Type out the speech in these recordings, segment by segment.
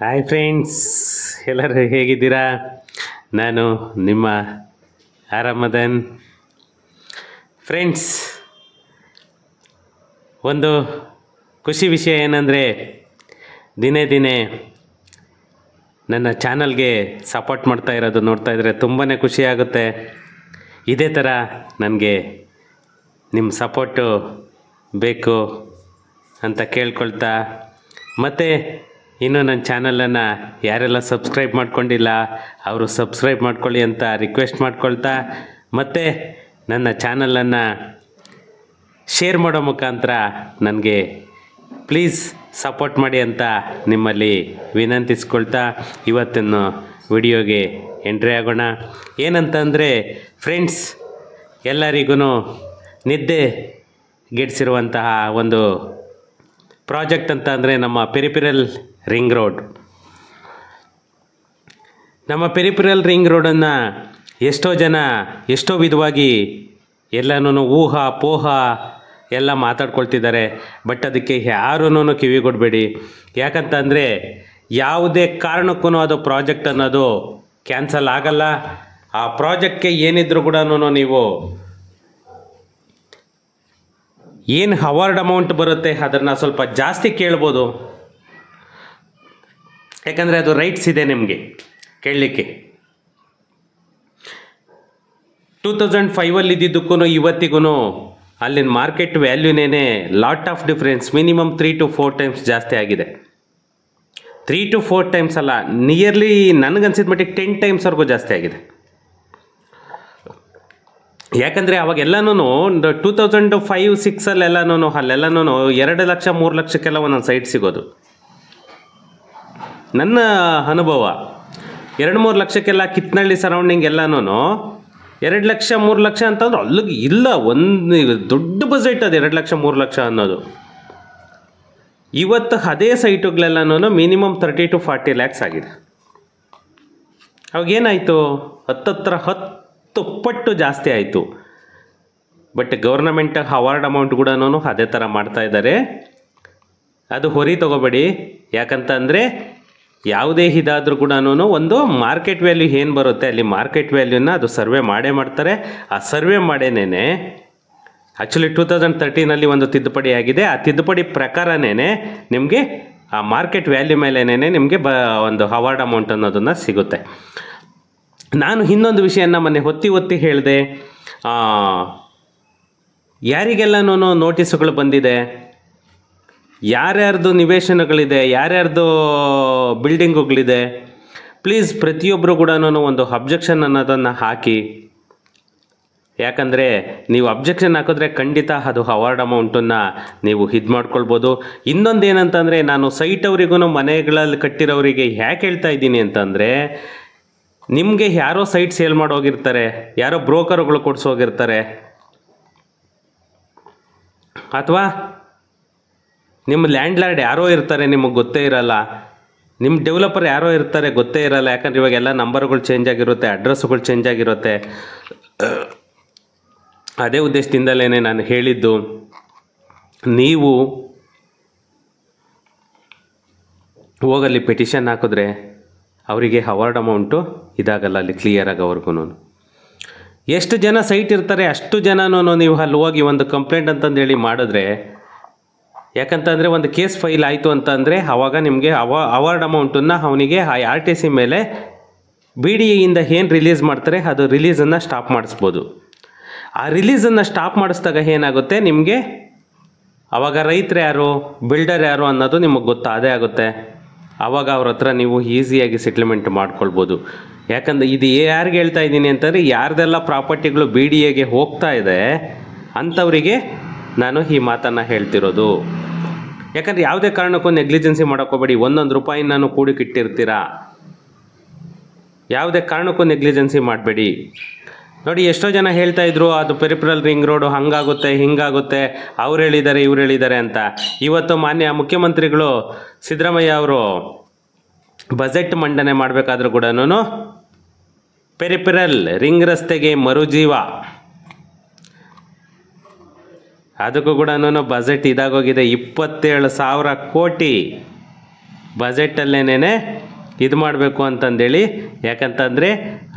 Hi friends, ಎಲ್ಲರೂ ಹೇಗಿದ್ದೀರಾ? ನಾನು ನಿಮ್ಮ ಆರಾಮದನ್. ಫ್ರೆಂಡ್ಸ್, ಒಂದು ಖುಷಿ ವಿಷಯ ಏನಂದರೆ ದಿನೇ ದಿನೇ ನನ್ನ ಚಾನಲ್ಗೆ ಸಪೋರ್ಟ್ ಮಾಡ್ತಾ ಇರೋದು ನೋಡ್ತಾ ಇದ್ದರೆ ತುಂಬಾ ಖುಷಿಯಾಗುತ್ತೆ. ಇದೇ ಥರ ನನಗೆ ನಿಮ್ಮ ಸಪೋರ್ಟು ಬೇಕು ಅಂತ ಕೇಳ್ಕೊಳ್ತಾ, ಮತ್ತು ಇನ್ನು ನನ್ನ ಚಾನಲನ್ನು ಯಾರೆಲ್ಲ ಸಬ್ಸ್ಕ್ರೈಬ್ ಮಾಡ್ಕೊಂಡಿಲ್ಲ ಅವರು ಸಬ್ಸ್ಕ್ರೈಬ್ ಮಾಡ್ಕೊಳ್ಳಿ ಅಂತ ರಿಕ್ವೆಸ್ಟ್ ಮಾಡ್ಕೊಳ್ತಾ, ಮತ್ತು ನನ್ನ ಚಾನಲನ್ನು ಶೇರ್ ಮಾಡೋ ಮುಖಾಂತರ ನನಗೆ ಪ್ಲೀಸ್ ಸಪೋರ್ಟ್ ಮಾಡಿ ಅಂತ ನಿಮ್ಮಲ್ಲಿ ವಿನಂತಿಸ್ಕೊಳ್ತಾ ಇವತ್ತಿನ ವಿಡಿಯೋಗೆ ಎಂಟ್ರಿ ಆಗೋಣ. ಏನಂತಂದರೆ ಫ್ರೆಂಡ್ಸ್, ಎಲ್ಲರಿಗೂ ನಿದ್ದೆ ಗೆಡಿಸಿರುವಂತಹ ಒಂದು ಪ್ರಾಜೆಕ್ಟ್ ಅಂತ ಅಂದರೆ ನಮ್ಮ ಪೆರಿಫೆರಲ್ ರಿಂಗ್ ರೋಡ್. ನಮ್ಮ ಪೆರಿಫೆರಲ್ ರಿಂಗ್ ರೋಡನ್ನು ಎಷ್ಟೋ ಜನ ಎಷ್ಟೋ ವಿಧವಾಗಿ ಎಲ್ಲನೂ ಊಹಾ ಪೋಹ ಎಲ್ಲ ಮಾತಾಡ್ಕೊಳ್ತಿದ್ದಾರೆ. ಬಟ್ ಅದಕ್ಕೆ ಯಾರೂ ಕಿವಿಗೊಡಬೇಡಿ. ಯಾಕಂತಂದರೆ ಯಾವುದೇ ಕಾರಣಕ್ಕೂ ಅದು ಪ್ರಾಜೆಕ್ಟ್ ಅನ್ನೋದು ಕ್ಯಾನ್ಸಲ್ ಆಗಲ್ಲ. ಆ ಪ್ರಾಜೆಕ್ಟ್ಗೆ ಏನಿದ್ರು ಕೂಡ ನೀವು ಏನು ಅವಾರ್ಡ್ ಅಮೌಂಟ್ ಬರುತ್ತೆ ಅದನ್ನು ಸ್ವಲ್ಪ ಜಾಸ್ತಿ ಕೇಳ್ಬೋದು. ಯಾಕಂದರೆ ಅದು ರೈಟ್ಸ್ ಇದೆ ನಿಮಗೆ ಕೇಳಲಿಕ್ಕೆ. 2005 ಇದ್ದಿದ್ದಕ್ಕೂ ಇವತ್ತಿಗೂ ಅಲ್ಲಿನ ಮಾರ್ಕೆಟ್ ವ್ಯಾಲ್ಯೂನೇ lot of difference. Minimum 3 to 4 times ಜಾಸ್ತಿ ಆಗಿದೆ. 3 to 4 ಟೈಮ್ಸ್ ಅಲ್ಲ, ನಿಯರ್ಲಿ ನನಗನ್ಸಿದ ಮಟ್ಟಿಗೆ 10 ಟೈಮ್ಸ್ವರೆಗೂ ಜಾಸ್ತಿ ಆಗಿದೆ. ಯಾಕಂದರೆ ಅವಾಗೆಲ್ಲನೂ 2005-06 ಅಲ್ಲೆಲ್ಲನೂ 2 ಲಕ್ಷ 3 ಲಕ್ಷಕ್ಕೆಲ್ಲ ಒಂದೊಂದು ಸೈಟ್ ಸಿಗೋದು. ನನ್ನ ಅನುಭವ 2-3 ಲಕ್ಷಕ್ಕೆಲ್ಲ ಕಿತ್ನಳ್ಳಿ ಸರೌಂಡಿಂಗ್ ಎಲ್ಲನೂ 2 ಲಕ್ಷ 3 ಲಕ್ಷ ಅಂತಂದ್ರೆ ಅಲ್ಲಿಗೆ ಇಲ್ಲ. ಒಂದು ದೊಡ್ಡ ಬಜೆಟ್ ಅದು 2 ಲಕ್ಷ 3 ಲಕ್ಷ ಅನ್ನೋದು. ಇವತ್ತು ಅದೇ ಸೈಟುಗಳೆಲ್ಲನೂ ಮಿನಿಮಮ್ 30 to 40 ಲ್ಯಾಕ್ಸ್ ಆಗಿದೆ. ಅವಾಗೇನಾಯಿತು? 10 ಪಟ್ಟು ಜಾಸ್ತಿ ಆಯಿತು. ಬಟ್ ಗೌರ್ನಮೆಂಟ್ ಅವಾರ್ಡ್ ಅಮೌಂಟ್ ಕೂಡ ಅದೇ ಥರ ಮಾಡ್ತಾ ಇದ್ದಾರೆ. ಅದು ಹೊರಿ ತಗೋಬೇಡಿ. ಯಾಕಂತಂದರೆ ಯಾವುದೇ ಇದಾದರೂ ಕೂಡ ಒಂದು ಮಾರ್ಕೆಟ್ ವ್ಯಾಲ್ಯೂ ಏನು ಬರುತ್ತೆ ಅಲ್ಲಿ ಮಾರ್ಕೆಟ್ ವ್ಯಾಲ್ಯೂನ ಅದು ಸರ್ವೆ ಮಾಡೇ ಮಾಡ್ತಾರೆ. ಆ ಸರ್ವೆ ಮಾಡೇನೇ ಆ್ಯಕ್ಚುಲಿ 2013 ಒಂದು ತಿದ್ದುಪಡಿ ಆಗಿದೆ. ಆ ತಿದ್ದುಪಡಿ ಪ್ರಕಾರನೇ ನಿಮಗೆ ಆ ಮಾರ್ಕೆಟ್ ವ್ಯಾಲ್ಯೂ ಮೇಲೇನೇ ನಿಮಗೆ ಒಂದು ಅವಾರ್ಡ್ ಅಮೌಂಟ್ ಅನ್ನೋದನ್ನು ಸಿಗುತ್ತೆ. ನಾನು ಇನ್ನೊಂದು ವಿಷಯನ ಮೊನ್ನೆ ಒತ್ತಿ ಹೇಳಿದೆ. ಯಾರಿಗೆಲ್ಲನೂ ನೋಟಿಸ್ಗಳು ಬಂದಿದೆ, ಯಾರ್ಯಾರ್ದು ನಿವೇಶನಗಳಿದೆ, ಯಾರ್ಯಾರ್ದು ಬಿಲ್ಡಿಂಗುಗಳಿದೆ, ಪ್ಲೀಸ್ ಪ್ರತಿಯೊಬ್ಬರು ಕೂಡ ಒಂದು ಅಬ್ಜೆಕ್ಷನ್ ಅನ್ನೋದನ್ನು ಹಾಕಿ. ಯಾಕಂದರೆ ನೀವು ಅಬ್ಜೆಕ್ಷನ್ ಹಾಕಿದ್ರೆ ಖಂಡಿತ ಅದು ಅವಾರ್ಡ್ ಅಮೌಂಟನ್ನು ನೀವು ಇದು ಮಾಡ್ಕೊಳ್ಬೋದು. ಇನ್ನೊಂದು ಏನಂತಂದರೆ, ನಾನು ಸೈಟ್ ಅವರಿಗೂ ಮನೆಗಳಲ್ಲಿ ಕಟ್ಟಿರೋರಿಗೆ ಯಾಕೆ ಹೇಳ್ತಾ ಇದ್ದೀನಿ ಅಂತಂದರೆ, ನಿಮಗೆ ಯಾರೋ ಸೈಟ್ ಸೇಲ್ ಮಾಡೋಗಿರ್ತಾರೆ, ಯಾರೋ ಬ್ರೋಕರ್ಗಳು ಕೊಡಿಸೋಗಿರ್ತಾರೆ, ಅಥವಾ ನಿಮ್ಮ ಲ್ಯಾಂಡ್ಲಾರ್ಡ್ ಯಾರೋ ಇರ್ತಾರೆ, ನಿಮಗೆ ಗೊತ್ತೇ ಇರಲ್ಲ. ನಿಮ್ಮ ಡೆವಲಪರ್ ಯಾರೋ ಇರ್ತಾರೆ, ಗೊತ್ತೇ ಇರಲ್ಲ. ಯಾಕಂದರೆ ಇವಾಗೆಲ್ಲ ನಂಬರ್ಗಳು ಚೇಂಜ್ ಆಗಿರುತ್ತೆ, ಅಡ್ರೆಸ್ಗಳು ಚೇಂಜ್ ಆಗಿರುತ್ತೆ. ಅದೇ ಉದ್ದೇಶದಿಂದಲೇ ನಾನು ಹೇಳಿದ್ದು, ನೀವು ಹೋಗಲ್ಲಿ ಪೆಟಿಷನ್ ಹಾಕಿದ್ರೆ ಅವರಿಗೆ ಅವಾರ್ಡ್ ಅಮೌಂಟು ಇದಾಗಲ್ಲ ಅಲ್ಲಿ ಕ್ಲಿಯರಾಗಿ. ಅವ್ರಿಗೂ ಎಷ್ಟು ಜನ ಸೈಟ್ ಇರ್ತಾರೆ ಅಷ್ಟು ಜನನೂ ನೀವು ಅಲ್ಲಿ ಹೋಗಿ ಒಂದು ಕಂಪ್ಲೇಂಟ್ ಅಂತಂದೇಳಿ ಮಾಡಿದ್ರೆ, ಯಾಕಂತಂದರೆ ಒಂದು ಕೇಸ್ ಫೈಲ್ ಆಯಿತು ಅಂತಂದರೆ ಆವಾಗ ನಿಮಗೆ ಅವಾರ್ಡ್ ಅಮೌಂಟನ್ನು ಅವನಿಗೆ ಆ RTC ಮೇಲೆ BDAಯಿಂದ ಏನು ರಿಲೀಸ್ ಮಾಡ್ತಾರೆ ಅದು ರಿಲೀಸನ್ನು ಸ್ಟಾಪ್ ಮಾಡಿಸ್ಬೋದು. ಆ ರಿಲೀಸನ್ನು ಸ್ಟಾಪ್ ಮಾಡಿಸಿದಾಗ ಏನಾಗುತ್ತೆ, ನಿಮಗೆ ಆವಾಗ ರೈತರು ಯಾರು, ಬಿಲ್ಡರ್ ಯಾರು ಅನ್ನೋದು ನಿಮಗೆ ಗೊತ್ತಾದೇ ಆಗುತ್ತೆ. ಆವಾಗ ಅವ್ರ ಹತ್ರ ನೀವು ಈಸಿಯಾಗಿ ಸೆಟ್ಲ್ಮೆಂಟ್ ಮಾಡ್ಕೊಳ್ಬೋದು. ಯಾಕಂದರೆ ಇದು ಯಾರಿಗೆ ಹೇಳ್ತಾ ಇದ್ದೀನಿ ಅಂತಂದರೆ, ಯಾರ್ದೆಲ್ಲ ಪ್ರಾಪರ್ಟಿಗಳು BDAಗೆ ಹೋಗ್ತಾ ಇದೆ ಅಂಥವರಿಗೆ ನಾನು ಈ ಮಾತನ್ನು ಹೇಳ್ತಿರೋದು. ಯಾಕಂದರೆ ಯಾವುದೇ ಕಾರಣಕ್ಕೂ ನೆಗ್ಲಿಜೆನ್ಸಿ ಮಾಡೋಕ್ಕೋಗ್ಬೇಡಿ. ಒಂದೊಂದು ರೂಪಾಯಿ ನಾನು ಕೂಡಿಕಿಟ್ಟಿರ್ತೀರ, ಯಾವುದೇ ಕಾರಣಕ್ಕೂ ನೆಗ್ಲಿಜೆನ್ಸಿ ಮಾಡಬೇಡಿ. ನೋಡಿ, ಎಷ್ಟೋ ಜನ ಹೇಳ್ತಾ ಇದ್ರು ಅದು ಪೆರಿಫೆರಲ್ ರಿಂಗ್ ರೋಡು ಹಂಗಾಗುತ್ತೆ ಹಿಂಗಾಗುತ್ತೆ, ಅವ್ರು ಹೇಳಿದ್ದಾರೆ ಇವ್ರು ಹೇಳಿದ್ದಾರೆ ಅಂತ. ಇವತ್ತು ಮಾನ್ಯ ಮುಖ್ಯಮಂತ್ರಿಗಳು ಸಿದ್ದರಾಮಯ್ಯ ಅವರು ಬಜೆಟ್ ಮಂಡನೆ ಮಾಡಬೇಕಾದ್ರೂ ಕೂಡ ಪೆರಿಫೆರಲ್ ರಿಂಗ್ ರಸ್ತೆಗೆ ಮರುಜೀವ ಅದಕ್ಕೂ ಕೂಡ ಬಜೆಟ್ ಇದಾಗೋಗಿದೆ 27,000 ಕೋಟಿ. ಬಜೆಟಲ್ಲೇನೇ ಇದು ಮಾಡಬೇಕು ಅಂತಂದೇಳಿ. ಯಾಕಂತಂದರೆ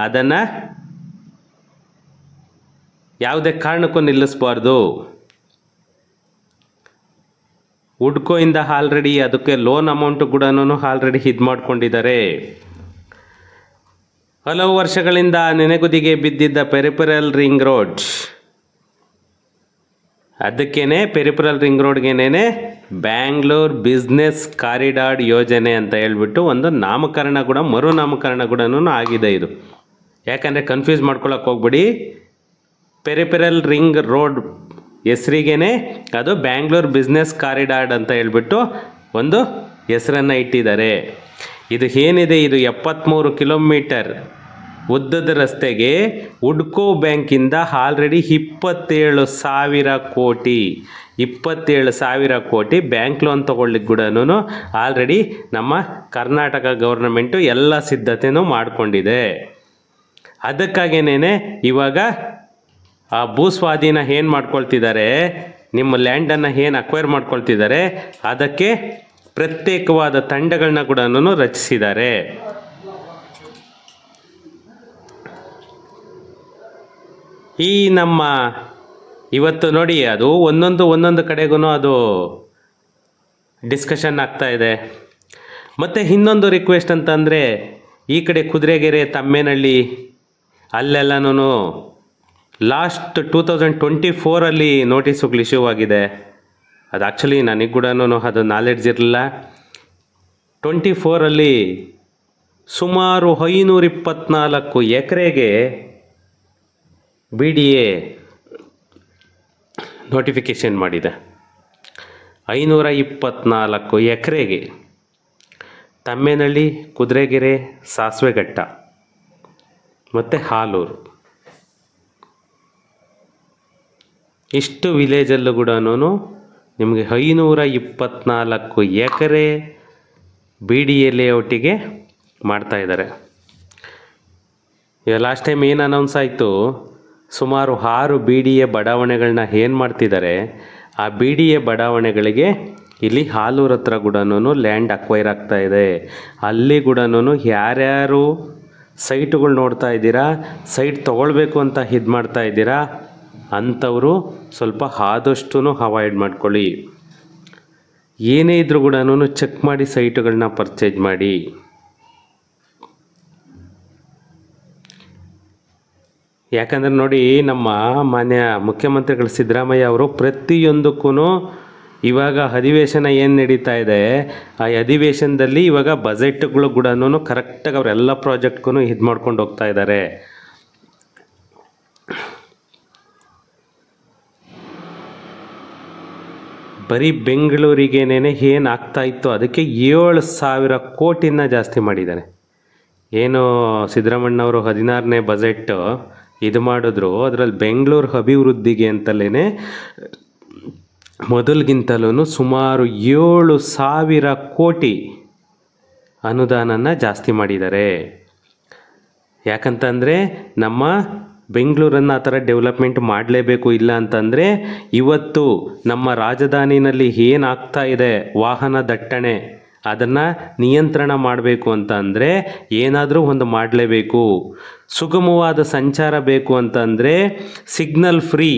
ಅದನ್ನು ಯಾವುದೇ ಕಾರಣಕ್ಕೂ ನಿಲ್ಲಿಸ್ಬಾರ್ದು. ಹುಡ್ಕೋಯಿಂದ ಆಲ್ರೆಡಿ ಅದಕ್ಕೆ ಲೋನ್ ಅಮೌಂಟು ಕೂಡ ಆಲ್ರೆಡಿ ಇದು ಮಾಡ್ಕೊಂಡಿದ್ದಾರೆ. ಹಲವು ವರ್ಷಗಳಿಂದ ನೆನೆಗುದಿಗೆ ಬಿದ್ದಿದ್ದ ಪೆರಿಫೆರಲ್ ರಿಂಗ್ ರೋಡ್, ಅದಕ್ಕೇನೆ ಪೆರಿಫೆರಲ್ ರಿಂಗ್ ರೋಡ್ಗೇನೆ ಬ್ಯಾಂಗ್ಳೂರ್ ಬಿಸ್ನೆಸ್ ಕಾರಿಡಾರ್ ಯೋಜನೆ ಅಂತ ಹೇಳ್ಬಿಟ್ಟು ಒಂದು ನಾಮಕರಣ ಕೂಡ ಮರುನಾಮಕರಣ ಕೂಡ ಆಗಿದೆ ಇದು. ಯಾಕಂದರೆ ಕನ್ಫ್ಯೂಸ್ ಮಾಡ್ಕೊಳಕ್ಕೆ ಹೋಗ್ಬಿಡಿ. ಪೆರಿಫೆರಲ್ ರಿಂಗ್ ರೋಡ್ ಹೆಸರಿಗೇನೆ ಅದು ಬ್ಯಾಂಗ್ಳೂರ್ ಬಿಸ್ನೆಸ್ ಕಾರಿಡಾರ್ ಅಂತ ಹೇಳ್ಬಿಟ್ಟು ಒಂದು ಹೆಸರನ್ನು ಇಟ್ಟಿದ್ದಾರೆ. ಇದು ಏನಿದೆ, ಇದು 73 ಕಿಲೋಮೀಟರ್ ಉದ್ದದ ರಸ್ತೆಗೆ ಹುಡ್ಕೋ ಬ್ಯಾಂಕಿಂದ ಆಲ್ರೆಡಿ 27,000 ಕೋಟಿ ಬ್ಯಾಂಕ್ ಲೋನ್ ತೊಗೊಳ್ಳಿಕ್ಕೆ ಕೂಡ ಆಲ್ರೆಡಿ ನಮ್ಮ ಕರ್ನಾಟಕ ಗೌರ್ನಮೆಂಟು ಎಲ್ಲ ಸಿದ್ಧತೆಯೂ ಮಾಡಿಕೊಂಡಿದೆ. ಅದಕ್ಕಾಗೇನೆ ಇವಾಗ ಆ ಭೂಸ್ವಾಧೀನ ಏನು ಮಾಡ್ಕೊಳ್ತಿದ್ದಾರೆ, ನಿಮ್ಮ ಲ್ಯಾಂಡನ್ನು ಏನು ಅಕ್ವೈರ್ ಮಾಡ್ಕೊಳ್ತಿದ್ದಾರೆ, ಅದಕ್ಕೆ ಪ್ರತ್ಯೇಕವಾದ ತಂಡಗಳನ್ನ ಕೂಡ ರಚಿಸಿದ್ದಾರೆ. ಈ ನಮ್ಮ ಇವತ್ತು ನೋಡಿ, ಅದು ಒಂದೊಂದು ಕಡೆಗೂ ಅದು ಡಿಸ್ಕಷನ್ ಆಗ್ತಾ ಇದೆ. ಮತ್ತು ಇನ್ನೊಂದು ರಿಕ್ವೆಸ್ಟ್ ಅಂತಂದರೆ, ಈ ಕಡೆ ಕುದುರೆಗೆರೆ, ತಮ್ಮೇನಹಳ್ಳಿ ಅಲ್ಲೆಲ್ಲನೂ ಲಾಸ್ಟ್ 2024 ನೋಟಿಸ್ಗಳು ಇಶ್ಯೂ ಆಗಿದೆ. ಅದು ಆ್ಯಕ್ಚುಲಿ ನನಗೆ ಕೂಡ ಅದು ನಾಲೆಡ್ಜ್ ಇರಲಿಲ್ಲ. 24 ಸುಮಾರು 524 ಎಕರೆಗೆ BDA ನೋಟಿಫಿಕೇಷನ್ ಮಾಡಿದೆ. 524 ಎಕರೆಗೆ ತಮ್ಮೇನಹಳ್ಳಿ, ಕುದುರೆಗೆರೆ, ಸಾಸ್ವೆಘಟ್ಟ ಮತ್ತು ಹಾಲೂರು, ಇಷ್ಟು ವಿಲೇಜಲ್ಲೂ ಕೂಡ ನಿಮಗೆ 524 ಎಕರೆ BDA ಲೇಔಟಿಗೆ ಮಾಡ್ತಾಯಿದ್ದಾರೆ. ಈಗ ಲಾಸ್ಟ್ ಟೈಮ್ ಏನು ಅನೌನ್ಸ್ ಆಯಿತು, ಸುಮಾರು 6 BDA ಬಡಾವಣೆಗಳನ್ನ ಏನು ಮಾಡ್ತಿದ್ದಾರೆ, ಆ BDA ಬಡಾವಣೆಗಳಿಗೆ ಇಲ್ಲಿ ಹಾಲೂರು ಹತ್ರ ಕೂಡ ಲ್ಯಾಂಡ್ ಅಕ್ವೈರ್ ಆಗ್ತಾಯಿದೆ. ಅಲ್ಲಿ ಕೂಡ ಯಾರ್ಯಾರು ಸೈಟುಗಳು ನೋಡ್ತಾ ಇದ್ದೀರಾ, ಸೈಟ್ ತೊಗೊಳ್ಬೇಕು ಅಂತ ಇದು ಮಾಡ್ತಾ ಇದ್ದೀರಾ ಅಂಥವರು ಸ್ವಲ್ಪ ಆದಷ್ಟು ಅವಾಯ್ಡ್ ಮಾಡ್ಕೊಳ್ಳಿ. ಏನೇ ಇದ್ರೂ ಕೂಡ ಚೆಕ್ ಮಾಡಿ ಸೈಟುಗಳನ್ನ ಪರ್ಚೇಸ್ ಮಾಡಿ. ಯಾಕಂದರೆ ನೋಡಿ, ನಮ್ಮ ಮಾನ್ಯ ಮುಖ್ಯಮಂತ್ರಿಗಳು ಸಿದ್ದರಾಮಯ್ಯ ಅವರು ಪ್ರತಿಯೊಂದಕ್ಕೂ ಇವಾಗ ಅಧಿವೇಶನ ಏನು ನಡೀತಾ ಇದೆ, ಆ ಅಧಿವೇಶನದಲ್ಲಿ ಇವಾಗ ಬಜೆಟ್ಗಳು ಕೂಡ ಕರೆಕ್ಟಾಗಿ ಅವರೆಲ್ಲ ಪ್ರಾಜೆಕ್ಟ್ಗೂ ಇದು ಮಾಡ್ಕೊಂಡು ಹೋಗ್ತಾ ಇದ್ದಾರೆ. ಬರೀ ಬೆಂಗಳೂರಿಗೇನೆ ಏನು ಆಗ್ತಾಯಿತ್ತು ಅದಕ್ಕೆ 7,000 ಕೋಟಿನ ಜಾಸ್ತಿ ಮಾಡಿದ್ದಾರೆ. ಏನು ಸಿದ್ದರಾಮಣ್ಣವರು 16ನೇ ಬಜೆಟ್ ಇದು ಮಾಡಿದ್ರು, ಅದರಲ್ಲಿ ಬೆಂಗಳೂರು ಅಭಿವೃದ್ಧಿಗೆ ಅಂತಲೇ ಮೊದಲಿಗಿಂತಲೂ ಸುಮಾರು 7,000 ಕೋಟಿ ಅನುದಾನನ ಜಾಸ್ತಿ ಮಾಡಿದ್ದಾರೆ. ಯಾಕಂತಂದರೆ ನಮ್ಮ ಬೆಂಗಳೂರನ್ನು ಆ ಥರ ಡೆವಲಪ್ಮೆಂಟ್ ಮಾಡಲೇಬೇಕು. ಇಲ್ಲ ಅಂತಂದರೆ ಇವತ್ತು ನಮ್ಮ ರಾಜಧಾನಿನಲ್ಲಿ ಏನಾಗ್ತಾ ಇದೆ ವಾಹನ ದಟ್ಟಣೆ, ಅದನ್ನು ನಿಯಂತ್ರಣ ಮಾಡಬೇಕು ಅಂತ ಅಂದರೆ ಏನಾದರೂ ಒಂದು ಮಾಡಲೇಬೇಕು. ಸುಗಮವಾದ ಸಂಚಾರ ಬೇಕು ಅಂತಂದರೆ ಸಿಗ್ನಲ್ ಫ್ರೀ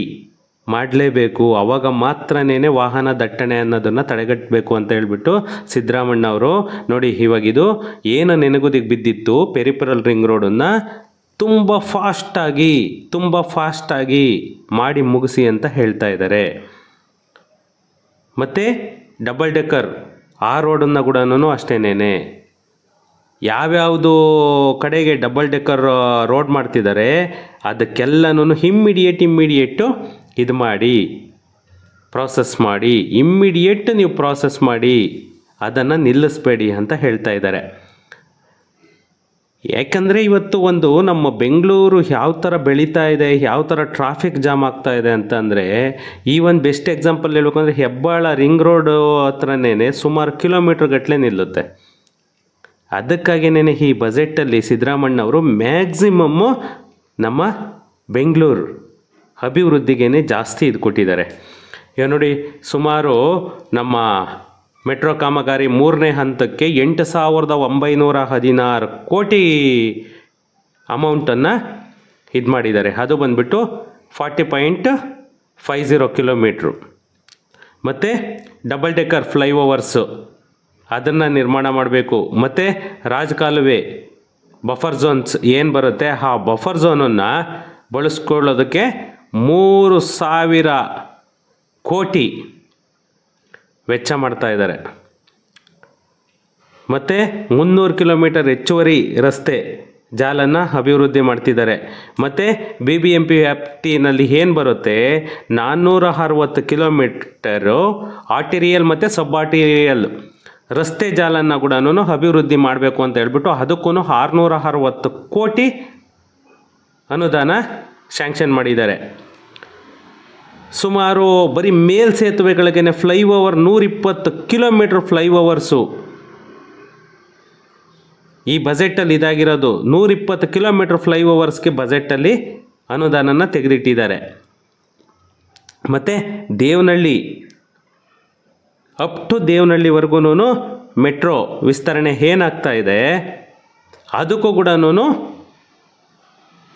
ಮಾಡಲೇಬೇಕು. ಆವಾಗ ಮಾತ್ರನೇ ವಾಹನ ದಟ್ಟಣೆ ಅನ್ನೋದನ್ನು ತಡೆಗಟ್ಟಬೇಕು ಅಂತ ಹೇಳ್ಬಿಟ್ಟು ಸಿದ್ದರಾಮಣ್ಣವರು ನೋಡಿ, ಇವಾಗಿದು ಏನು ನೆನಗುದಿಗೆ ಬಿದ್ದಿತ್ತು ಪೆರಿಫೆರಲ್ ರಿಂಗ್ ರೋಡನ್ನು ತುಂಬ ಫಾಸ್ಟಾಗಿ ಮಾಡಿ ಮುಗಿಸಿ ಅಂತ ಹೇಳ್ತಾ ಇದ್ದಾರೆ. ಮತ್ತು ಡಬಲ್ ಡೆಕ್ಕರ್ ಆ ರೋಡನ್ನು ಕೂಡ ಅಷ್ಟೇನೆ ಯಾವ್ಯಾವುದು ಕಡೆಗೆ ಡಬಲ್ ಡೆಕ್ಕರ್ ರೋಡ್ ಮಾಡ್ತಿದ್ದಾರೆ ಅದಕ್ಕೆಲ್ಲನೂ ಇಮ್ಮಿಡಿಯೇಟು ಇದು ಮಾಡಿ ಪ್ರಾಸೆಸ್ ಮಾಡಿ, ನೀವು ಪ್ರಾಸೆಸ್ ಮಾಡಿ, ಅದನ್ನು ನಿಲ್ಲಿಸಬೇಡಿ ಅಂತ ಹೇಳ್ತಾ ಇದ್ದಾರೆ. ಯಾಕಂದರೆ ಇವತ್ತು ಒಂದು ನಮ್ಮ ಬೆಂಗಳೂರು ಯಾವ ಥರ ಬೆಳೀತಾ ಇದೆ, ಯಾವ ಥರ ಟ್ರಾಫಿಕ್ ಜಾಮ್ ಆಗ್ತಾ ಇದೆ ಅಂತಂದರೆ, ಈ ಒಂದು ಬೆಸ್ಟ್ ಎಕ್ಸಾಂಪಲ್ ಹೇಳ್ಬೇಕಂದ್ರೆ ಹೆಬ್ಬಾಳ ರಿಂಗ್ ರೋಡ್ ಹತ್ರನೇ ಸುಮಾರು ಕಿಲೋಮೀಟ್ರ್ ಗಟ್ಟಲೆ ನಿಲ್ಲುತ್ತೆ. ಅದಕ್ಕಾಗಿಯೇ ಈ ಬಜೆಟಲ್ಲಿ ಸಿದ್ದರಾಮಣ್ಣವರು ಮ್ಯಾಕ್ಸಿಮಮ್ಮು ನಮ್ಮ ಬೆಂಗಳೂರು ಅಭಿವೃದ್ಧಿಗೇ ಜಾಸ್ತಿ ಇದು ಕೊಟ್ಟಿದ್ದಾರೆ. ಈಗ ನೋಡಿ, ಸುಮಾರು ನಮ್ಮ ಮೆಟ್ರೋ ಕಾಮಗಾರಿ 3ನೇ ಹಂತಕ್ಕೆ 8,916 ಕೋಟಿ ಅಮೌಂಟನ್ನು ಇದು ಮಾಡಿದ್ದಾರೆ. ಅದು ಬಂದುಬಿಟ್ಟು 40.50 ಕಿಲೋಮೀಟ್ರು. ಮತ್ತು ಡಬಲ್ ಡೆಕ್ಕರ್ ಫ್ಲೈಓವರ್ಸು ಅದನ್ನು ನಿರ್ಮಾಣ ಮಾಡಬೇಕು. ಮತ್ತು ರಾಜಕಾಲುವೆ ಬಫರ್ ಝೋನ್ಸ್ ಏನು ಬರುತ್ತೆ ಆ ಬಫರ್ ಝೋನನ್ನು ಬಳಸ್ಕೊಳ್ಳೋದಕ್ಕೆ 3,000 ಕೋಟಿ ವೆಚ್ಚ ಮಾಡ್ತಾ ಇದ್ದಾರೆ. ಮತ್ತು 300 ಕಿಲೋಮೀಟರ್ ಹೆಚ್ಚುವರಿ ರಸ್ತೆ ಜಾಲನ್ನು ಅಭಿವೃದ್ಧಿ ಮಾಡ್ತಿದ್ದಾರೆ. ಮತ್ತು BBMP ವ್ಯಾಪ್ತಿನಲ್ಲಿ ಏನು ಬರುತ್ತೆ 460 ಕಿಲೋಮೀಟರು ಆರ್ಟಿರಿಯಲ್ ಮತ್ತು ಸಬ್ ಆರ್ಟಿರಿಯಲ್ ರಸ್ತೆ ಜಾಲನ್ನು ಕೂಡ ಅಭಿವೃದ್ಧಿ ಮಾಡಬೇಕು ಅಂತ ಹೇಳ್ಬಿಟ್ಟು ಅದಕ್ಕೂ 660 ಕೋಟಿ ಅನುದಾನ ಸ್ಯಾಂಕ್ಷನ್ ಮಾಡಿದ್ದಾರೆ. ಸುಮಾರು ಬರೀ ಮೇಲ್ಸೇತುವೆಗಳಿಗೇ ಫ್ಲೈಓವರ್ 120 ಕಿಲೋಮೀಟ್ರ್ ಫ್ಲೈಓವರ್ಸು ಈ ಬಜೆಟಲ್ಲಿ ಇದಾಗಿರೋದು. 120 ಕಿಲೋಮೀಟ್ರ್ ಫ್ಲೈಓವರ್ಸ್ಗೆ ಬಜೆಟಲ್ಲಿ ಅನುದಾನನ ತೆಗೆದಿಟ್ಟಿದ್ದಾರೆ. ಮತ್ತು ದೇವನಹಳ್ಳಿ ಅಪ್ ಟು ದೇವನಹಳ್ಳಿವರೆಗೂ ಮೆಟ್ರೋ ವಿಸ್ತರಣೆ ಏನಾಗ್ತಾ ಇದೆ ಅದಕ್ಕೂ ಕೂಡ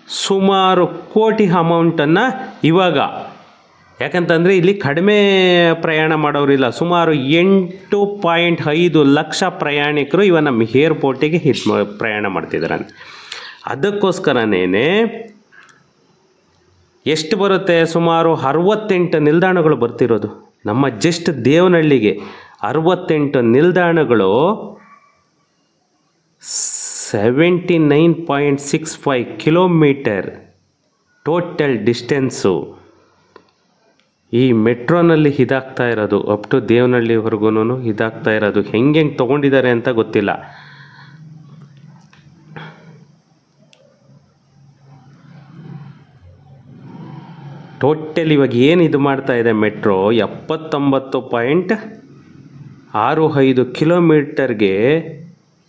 ಸುಮಾರು ಕೋಟಿ ಅಮೌಂಟನ್ನು ಇವಾಗ, ಯಾಕಂತಂದರೆ ಇಲ್ಲಿ ಕಡಿಮೆ ಪ್ರಯಾಣ ಮಾಡೋರಿಲ್ಲ, ಸುಮಾರು 8.5 ಲಕ್ಷ ಪ್ರಯಾಣಿಕರು ಇವಾಗ ನಮ್ಮ ಏರ್ಪೋರ್ಟಿಗೆ ಪ್ರಯಾಣ ಮಾಡ್ತಿದ್ದಾರೆ. ಅದಕ್ಕೋಸ್ಕರನೇ ಎಷ್ಟು ಬರುತ್ತೆ, ಸುಮಾರು 68 ನಿಲ್ದಾಣಗಳು ಬರ್ತಿರೋದು ನಮ್ಮ ಜಸ್ಟ್ ದೇವನಹಳ್ಳಿಗೆ. 68 ನಿಲ್ದಾಣಗಳು 79.65 ಕಿಲೋಮೀಟರ್ ಟೋಟಲ್ ಡಿಸ್ಟೆನ್ಸು ಈ ಮೆಟ್ರೋನಲ್ಲಿ ಇದಾಗ್ತಾ ಇರೋದು. ಅಪ್ ಟು ದೇವನಹಳ್ಳಿವರೆಗೂ ಇದಾಗ್ತಾ ಇರೋದು. ಹೆಂಗೆ ತೊಗೊಂಡಿದ್ದಾರೆ ಅಂತ ಗೊತ್ತಿಲ್ಲ. ಟೋಟಲ್ ಇವಾಗ ಏನು ಇದು ಮಾಡ್ತಾ ಇದೆ ಮೆಟ್ರೋ 79.65 ಕಿಲೋಮೀಟರ್ಗೆ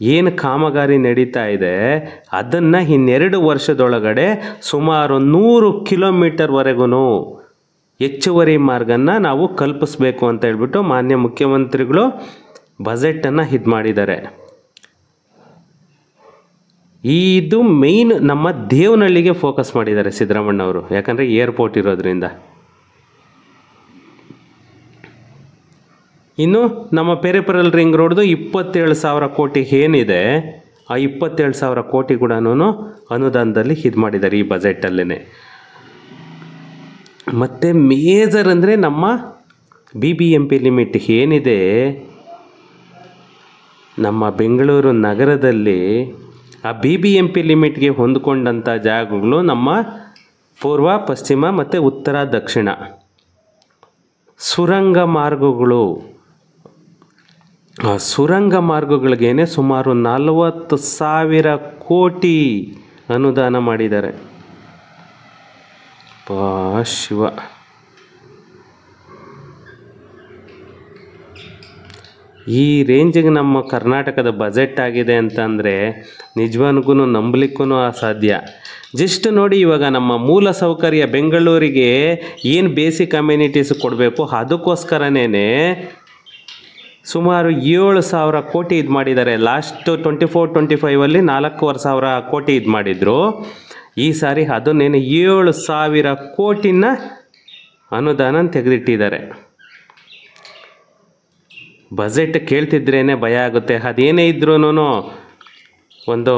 ಏನು ಕಾಮಗಾರಿ ನಡೀತಾ ಇದೆ ಅದನ್ನು ಇನ್ನೆರಡು ವರ್ಷದೊಳಗಡೆ ಸುಮಾರು 100 ಕಿಲೋಮೀಟರ್ವರೆಗೂ ಹೆಚ್ಚುವರಿ ಮಾರ್ಗನ ನಾವು ಕಲ್ಪಿಸ್ಬೇಕು ಅಂತ ಹೇಳ್ಬಿಟ್ಟು ಮಾನ್ಯ ಮುಖ್ಯಮಂತ್ರಿಗಳು ಬಜೆಟನ್ನು ಇದು ಮಾಡಿದ್ದಾರೆ. ಇದು ಮೇಯ್ನ್ ನಮ್ಮ ದೇವನಹಳ್ಳಿಗೆ ಫೋಕಸ್ ಮಾಡಿದ್ದಾರೆ ಸಿದ್ದರಾಮಣ್ಣವರು, ಯಾಕಂದರೆ ಏರ್ಪೋರ್ಟ್ ಇರೋದ್ರಿಂದ. ಇನ್ನು ನಮ್ಮ ಪೆರಿಫೆರಲ್ ರಿಂಗ್ ರೋಡ್ದು 27,000 ಕೋಟಿ ಏನಿದೆ ಆ 27,000 ಕೋಟಿ ಕೂಡ ಅನುದಾನದಲ್ಲಿ ಇದು ಮಾಡಿದ್ದಾರೆ ಈ ಬಜೆಟಲ್ಲೇ. ಮತ್ತು ಮೇಜರ್ ಅಂದರೆ ನಮ್ಮ BBMP ಲಿಮಿಟ್ ಏನಿದೆ ನಮ್ಮ ಬೆಂಗಳೂರು ನಗರದಲ್ಲಿ ಆ BBMP ಲಿಮಿಟ್ಗೆ ಹೊಂದ್ಕೊಂಡಂಥ ಜಾಗಗಳು ನಮ್ಮ ಪೂರ್ವ, ಪಶ್ಚಿಮ ಮತ್ತು ಉತ್ತರ, ದಕ್ಷಿಣ ಸುರಂಗ ಮಾರ್ಗಗಳು. ಆ ಸುರಂಗ ಮಾರ್ಗಗಳಿಗೇನೆ ಸುಮಾರು 40,000 ಕೋಟಿ ಅನುದಾನ ಮಾಡಿದ್ದಾರೆ. ಶಿವ, ಈ ರೇಂಜಿಗೆ ನಮ್ಮ ಕರ್ನಾಟಕದ ಬಜೆಟ್ ಆಗಿದೆ ಅಂತಂದರೆ ನಿಜವಾಗ್ಲೂ ನಂಬಲಿಕ್ಕೂ ಅಸಾಧ್ಯ. ಜಸ್ಟ್ ನೋಡಿ, ಇವಾಗ ನಮ್ಮ ಮೂಲ ಸೌಕರ್ಯ ಬೆಂಗಳೂರಿಗೆ ಏನು ಬೇಸಿಕ್ ಅಮ್ಯುನಿಟೀಸ್ ಕೊಡಬೇಕು ಅದಕ್ಕೋಸ್ಕರನೇ ಸುಮಾರು 7,000 ಕೋಟಿ ಇದು ಮಾಡಿದ್ದಾರೆ. ಲಾಸ್ಟ್ 24-25 4,500 ಕೋಟಿ ಇದು ಮಾಡಿದರು. ಈ ಸಾರಿ ಅದನ್ನೇನು 7,000 ಕೋಟಿನ ಅನುದಾನ ತೆಗೆದಿಟ್ಟಿದ್ದಾರೆ. ಬಜೆಟ್ ಕೇಳ್ತಿದ್ರೇ ಭಯ ಆಗುತ್ತೆ. ಅದೇನೇ ಇದ್ರೂ ಒಂದು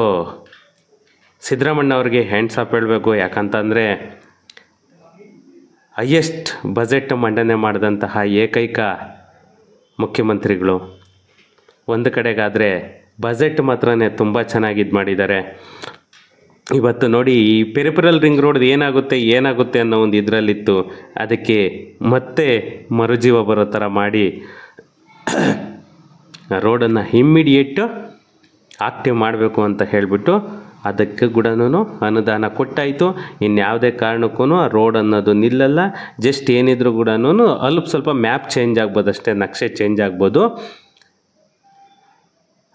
ಸಿದ್ದರಾಮಣ್ಣವ್ರಿಗೆ ಹ್ಯಾಂಡ್ಸ್ ಆಫ್ ಹೇಳಬೇಕು. ಯಾಕಂತಂದರೆ ಹೈಯೆಸ್ಟ್ ಬಜೆಟ್ ಮಂಡನೆ ಮಾಡಿದಂತಹ ಏಕೈಕ ಮುಖ್ಯಮಂತ್ರಿಗಳು. ಒಂದು ಕಡೆಗಾದರೆ ಬಜೆಟ್ ಮಾತ್ರನೇ ತುಂಬ ಚೆನ್ನಾಗಿ ಇದು ಮಾಡಿದ್ದಾರೆ. ಇವತ್ತು ನೋಡಿ, ಈ ಪೆರಿಫೆರಲ್ ರಿಂಗ್ ರೋಡ್ ಏನಾಗುತ್ತೆ ಅನ್ನೋ ಒಂದು ಇದರಲ್ಲಿತ್ತು. ಅದಕ್ಕೆ ಮತ್ತೆ ಮರುಜೀವ ಬರೋ ಥರ ಮಾಡಿ ರೋಡನ್ನು ಇಮ್ಮಿಡಿಯೇಟು ಆಕ್ಟಿವ್ ಮಾಡಬೇಕು ಅಂತ ಹೇಳಿಬಿಟ್ಟು ಅದಕ್ಕೆ ಕೂಡ ಅನುದಾನ ಕೊಟ್ಟಾಯಿತು. ಇನ್ಯಾವುದೇ ಕಾರಣಕ್ಕೂ ಆ ರೋಡ್ ಅನ್ನೋದು ನಿಲ್ಲಲ್ಲ. ಜಸ್ಟ್ ಏನಿದ್ರು ಕೂಡ ಸ್ವಲ್ಪ ಮ್ಯಾಪ್ ಚೇಂಜ್ ಆಗ್ಬೋದು ಅಷ್ಟೇ, ನಕ್ಷೆ ಚೇಂಜ್ ಆಗ್ಬೋದು.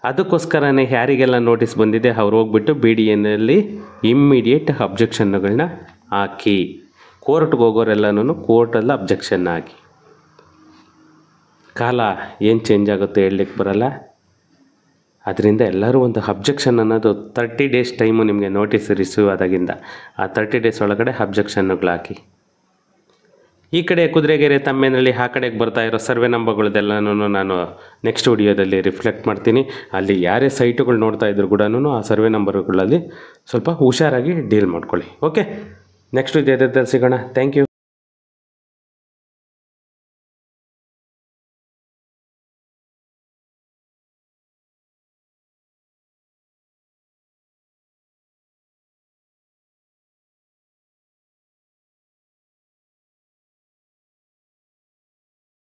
ಅದಕ್ಕೋಸ್ಕರನೇ ಯಾರಿಗೆಲ್ಲ ನೋಟಿಸ್ ಬಂದಿದೆ ಅವ್ರು ಹೋಗ್ಬಿಟ್ಟು BDNಲ್ಲಿ ಇಮ್ಮಿಡಿಯೇಟ್ ಅಬ್ಜೆಕ್ಷನ್ಗಳನ್ನ ಹಾಕಿ, ಕೋರ್ಟ್ಗೆ ಹೋಗೋರೆಲ್ಲನೂ ಕೋರ್ಟಲ್ಲಿ ಅಬ್ಜೆಕ್ಷನ್ ಹಾಕಿ. ಕಾಲ ಏನು ಚೇಂಜ್ ಆಗುತ್ತೆ ಹೇಳಲಿಕ್ಕೆ ಬರಲ್ಲ. ಅದರಿಂದ ಎಲ್ಲರೂ ಒಂದು ಅಬ್ಜೆಕ್ಷನ್ ಅನ್ನೋದು 30 ಡೇಸ್ ಟೈಮು ನಿಮಗೆ ನೋಟಿಸ್ ರಿಸೀವ್ ಆದಾಗಿಂದ ಆ 30 ಡೇಸ್ ಒಳಗಡೆ ಅಬ್ಜೆಕ್ಷನ್ನುಗಳು ಹಾಕಿ. ಈ ಕಡೆ ಕುದುರೆಗೆರೆ ತಮ್ಮೇನಹಳ್ಳಿ ಆ ಕಡೆಗೆ ಬರ್ತಾ ಇರೋ ಸರ್ವೆ ನಂಬರ್ಗಳದ್ದೆಲ್ಲನೂ ನಾನು ನೆಕ್ಸ್ಟ್ ವಿಡಿಯೋದಲ್ಲಿ ರಿಫ್ಲೆಕ್ಟ್ ಮಾಡ್ತೀನಿ. ಅಲ್ಲಿ ಯಾರೇ ಸೈಟುಗಳು ನೋಡ್ತಾ ಇದ್ರು ಕೂಡ ಆ ಸರ್ವೆ ನಂಬರ್ಗಳಲ್ಲಿ ಸ್ವಲ್ಪ ಹುಷಾರಾಗಿ ಡೀಲ್ ಮಾಡ್ಕೊಳ್ಳಿ. ಓಕೆ, ನೆಕ್ಸ್ಟ್ ವಿಡಿಯೋದಲ್ಲಿ ಸಿಗೋಣ. Thank you.